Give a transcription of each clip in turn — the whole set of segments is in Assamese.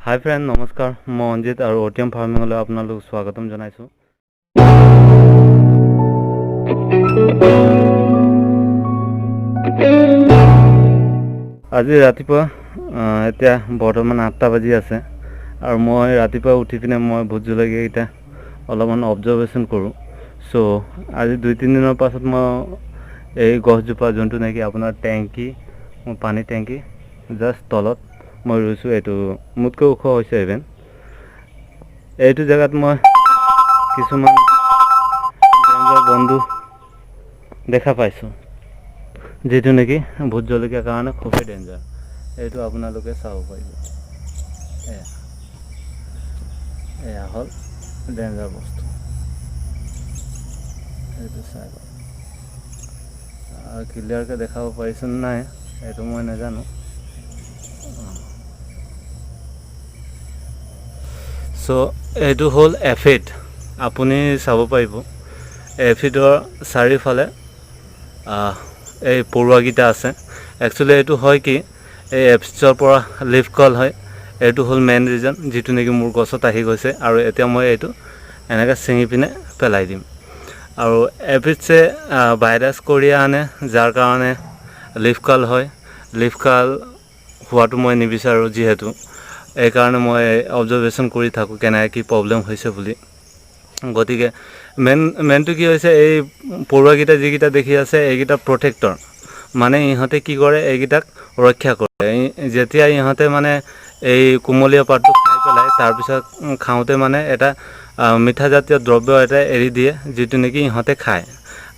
হাই ফ্ৰেণ্ড, নমস্কাৰ। মই অঞ্জিত আৰু অটিএম ফাৰ্মিঙলৈ আপোনালোকক স্বাগতম জনাইছোঁ। আজি ৰাতিপুৱা এতিয়া বৰ্তমান 8টা বাজি আছে আৰু মই ৰাতিপুৱা উঠি পিনে মই ভোট জলকীয়াকেইটা অলপমান অবজাৰ্ভেশ্যন কৰোঁ। চ' আজি 2-3 দিনৰ পাছত মই এই গছজোপা যোনটো নেকি আপোনাৰ টেংকি, পানী টেংকি জাষ্ট তলত মই ৰুইছোঁ। এইটো মোতকৈ ওখ হৈছে। ইভেন এইটো জেগাত মই কিছুমান ডেঞ্জাৰ বন্ধু দেখা পাইছোঁ, যিটো নেকি ভোট জলকীয়াৰ কাৰণে খুবেই ডেঞ্জাৰ। এইটো আপোনালোকে চাব পাৰিব। এয়া হ'ল ডেঞ্জাৰ বস্তু। এইটো চাই লওক আৰু ক্লিয়াৰকৈ দেখাব পাৰিছোঁ নাই এইটো মই নাজানো। চ' এইটো হ'ল এফিড। আপুনি চাব পাৰিব এফিডৰ চাৰিওফালে এই পৰুৱাকেইটা আছে। একচুৱেলি এইটো হয় কি, এই এফিডৰ পৰা লিফ কল হয়। এইটো হ'ল মেইন ৰিজন, যিটো নেকি মোৰ গছত আহি গৈছে আৰু এতিয়া মই এইটো এনেকৈ ছিঙি পিনে পেলাই দিম। আৰু এফিডছে ভাইৰাছ কঢ়িয়াই আনে, যাৰ কাৰণে লিফ কাল হয়। লিফ কাল হোৱাটো মই নিবিচাৰোঁ, যিহেতু এইকাৰণে মই অবজাৰ্ভেশ্যন কৰি থাকোঁ কেনেকৈ কি প্ৰব্লেম হৈছে বুলি। গতিকে মেইনটো কি হৈছে, এই পৰুৱাকেইটা যিকেইটা দেখি আছে এইকেইটা প্ৰটেক্টৰ, মানে ইহঁতে কি কৰে, এইকেইটাক ৰক্ষা কৰে। যেতিয়া ইহঁতে মানে এই কোমলীয়া পাতটো খাই পেলাই তাৰপিছত খাওঁতে মানে এটা মিঠাজাতীয় দ্ৰব্য এটা এৰি দিয়ে, যিটো নেকি ইহঁতে খায়।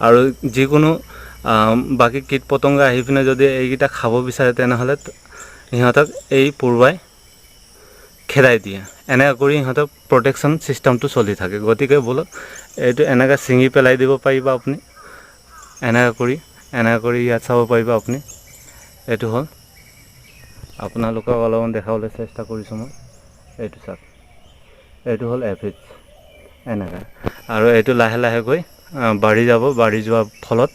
আৰু যিকোনো বাকী কীট পতংগ আহি পিনে যদি এইকেইটা খাব বিচাৰে তেনেহ'লে ইহঁতক এই পৰুৱাই খেদাই দিয়ে। এনেকৈ কৰি ইহঁতৰ প্ৰটেকশ্যন ছিষ্টেমটো চলি থাকে। গতিকে বোলক এইটো এনেকৈ ছিঙি পেলাই দিব পাৰিব আপুনি। এনেকৈ কৰি ইয়াত চাব পাৰিব আপুনি। এইটো হ'ল, আপোনালোকক অলপমান দেখাবলৈ চেষ্টা কৰিছোঁ মই। এইটো চাওক, এইটো হ'ল এফিড। এনেকৈ আৰু এইটো লাহে লাহে গৈ বাঢ়ি যাব। বাঢ়ি যোৱাৰ ফলত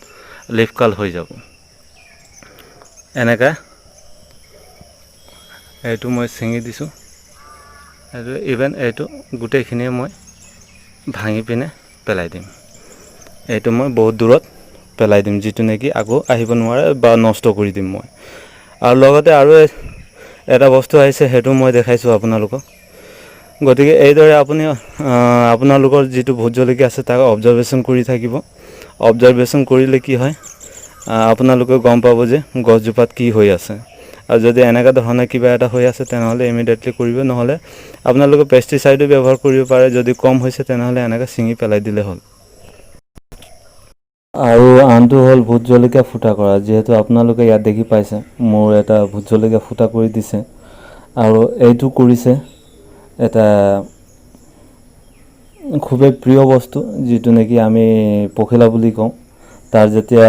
লিফ কাল হৈ যাব। এনেকৈ এইটো মই ছিঙি দিছোঁ। এইটো ইভেন এইটো গোটেইখিনিয়ে মই ভাঙি পিনে পেলাই দিম। এইটো মই বহুত দূৰত পেলাই দিম, যিটো নেকি আকৌ আহিব নোৱাৰে বা নষ্ট কৰি দিম মই। আৰু লগতে আৰু এটা বস্তু আহিছে, সেইটো মই দেখাইছোঁ আপোনালোকক। গতিকে এইদৰে আপুনি আপোনালোকৰ যিটো ভোট জলকীয়া আছে তাক অবজাৰ্ভেশ্যন কৰি থাকিব। অবজাৰ্ভেশ্যন কৰিলে কি হয়, আপোনালোকে গম পাব যে গছজোপাত কি হৈ আছে। আৰু যদি এনেকুৱা ধৰণে কিবা এটা হৈ আছে তেনেহ'লে ইমিডিয়েটলি কৰিব। নহ'লে আপোনালোকে পেষ্টিচাইডো ব্যৱহাৰ কৰিব পাৰে। যদি কম হৈছে তেনেহ'লে এনেকৈ ছিঙি পেলাই দিলে হ'ল। আৰু আনটো হ'ল ভোট জলকীয়া ফুটা কৰা। যিহেতু আপোনালোকে ইয়াত দেখি পাইছে, মোৰ এটা ভোট জলকীয়া ফুটা কৰি দিছে। আৰু এইটো কৰিছে এটা খুবেই প্ৰিয় বস্তু, যিটো নেকি আমি পখিলা বুলি কওঁ। তাৰ যেতিয়া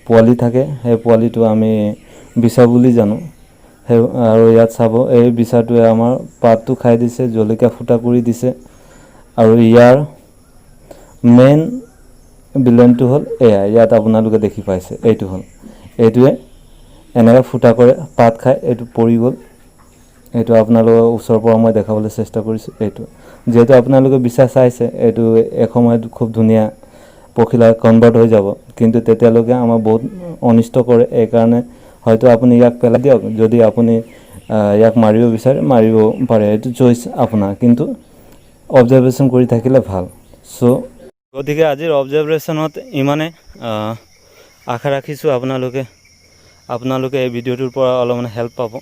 পোৱালি থাকে, সেই পোৱালিটো আমি বিছা বুলি জানো। আৰু ইয়াত চাব, এই বিছাটোৱে আমাৰ পাতটো খাই দিছে, জলকীয়া ফুটা কৰি দিছে। আৰু ইয়াৰ মেইন বিলেনটো হ'ল এয়া, ইয়াত আপোনালোকে দেখি পাইছে। এইটো হ'ল, এইটোৱে এনেকৈ ফুটা কৰে, পাত খাই এইটো পৰি গ'ল। এইটো আপোনালোকৰ ওচৰৰ পৰা মই দেখাবলৈ চেষ্টা কৰিছোঁ। এইটো যিহেতু আপোনালোকে বিছা চাইছে, এইটো এসময়ত খুব ধুনীয়া পখিলা কনভাৰ্ট হৈ যাব, কিন্তু তেতিয়ালৈকে আমাৰ বহুত অনিষ্ট কৰে। এইকাৰণে হয়তো আপুনি ইয়াক পেলাই দিয়ক। যদি আপুনি ইয়াক মাৰিব বিচাৰে মাৰিব পাৰে, এইটো চইচ আপোনাৰ, কিন্তু অবজাৰ্ভেশ্যন কৰি থাকিলে ভাল। চ' গতিকে আজিৰ অবজাৰ্ভেশ্যনত ইমানে। আশা ৰাখিছোঁ আপোনালোকে এই ভিডিঅ'টোৰ পৰা অলপমান হেল্প পাব।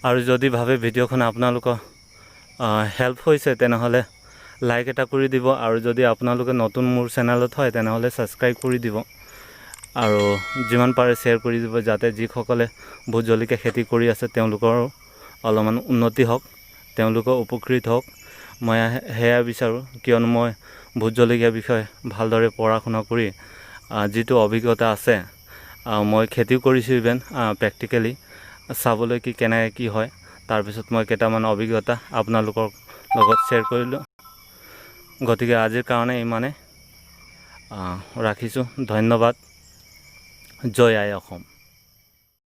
আৰু যদি ভাবে ভিডিঅ'খন আপোনালোকৰ হেল্প হৈছে তেনেহ'লে লাইক এটা কৰি দিব। আৰু যদি আপোনালোকে নতুন মোৰ চেনেলত হয় তেনেহ'লে ছাবস্ক্ৰাইব কৰি দিব। আৰু যিমান পাৰে শ্বেয়াৰ কৰি দিব, যাতে যিসকলে ভোট জলকীয়া খেতি কৰি আছে তেওঁলোকৰো অলপমান উন্নতি হওক, তেওঁলোকৰ উপকৃত হওক। মই সেয়া বিচাৰোঁ, কিয়নো মই ভোট জলকীয়াৰ বিষয়ে ভালদৰে পঢ়া শুনা কৰি যিটো অভিজ্ঞতা আছে, মই খেতিও কৰিছোঁ। ইভেন প্ৰেক্টিকেলি চাবলৈ কেনেকৈ কি হয়, তাৰপিছত মই কেইটামান অভিজ্ঞতা আপোনালোকৰ লগত শ্বেয়াৰ কৰিলোঁ। গতিকে আজিৰ কাৰণে ইমানে ৰাখিছোঁ। ধন্যবাদ। জয় আই অসম।